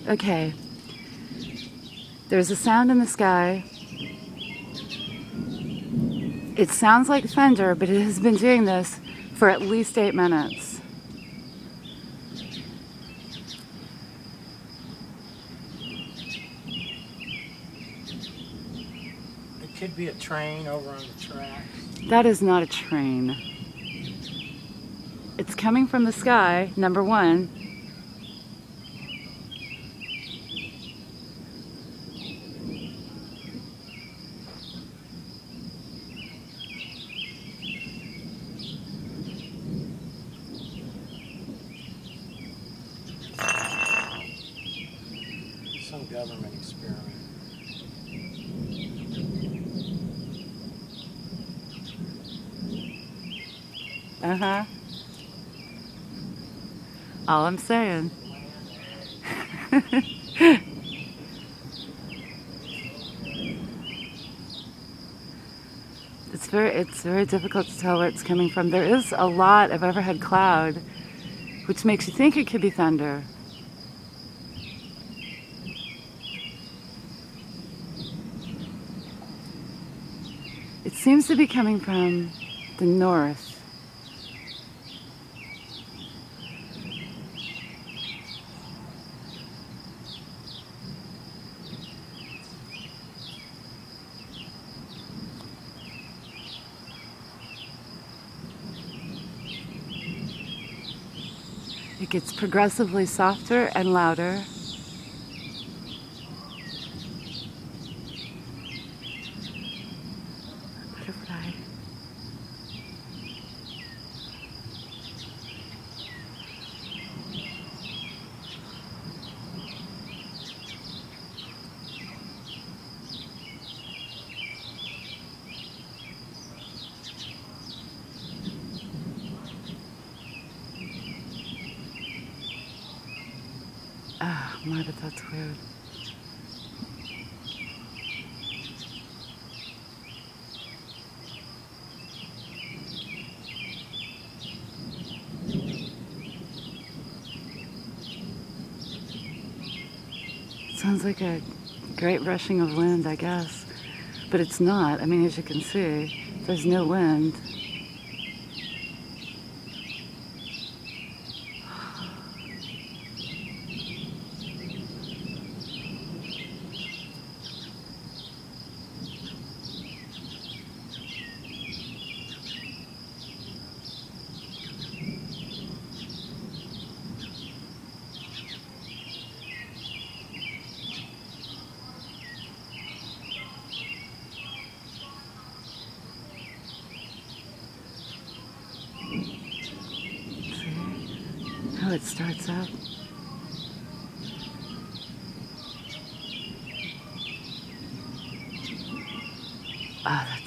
Okay. There's a sound in the sky. It sounds like thunder, but it has been doing this for at least 8 minutes. It could be a train over on the tracks. That is not a train. It's coming from the sky, number one. Some government experiment. Uh-huh. All I'm saying. It's very difficult to tell where it's coming from. There is a lot of overhead cloud, which makes you think it could be thunder. It seems to be coming from the north. It gets progressively softer and louder. Butterfly. Ah, my, but that's weird. Sounds like a great rushing of wind, I guess. But it's not. I mean, as you can see, there's no wind. How it starts out. Ah, that's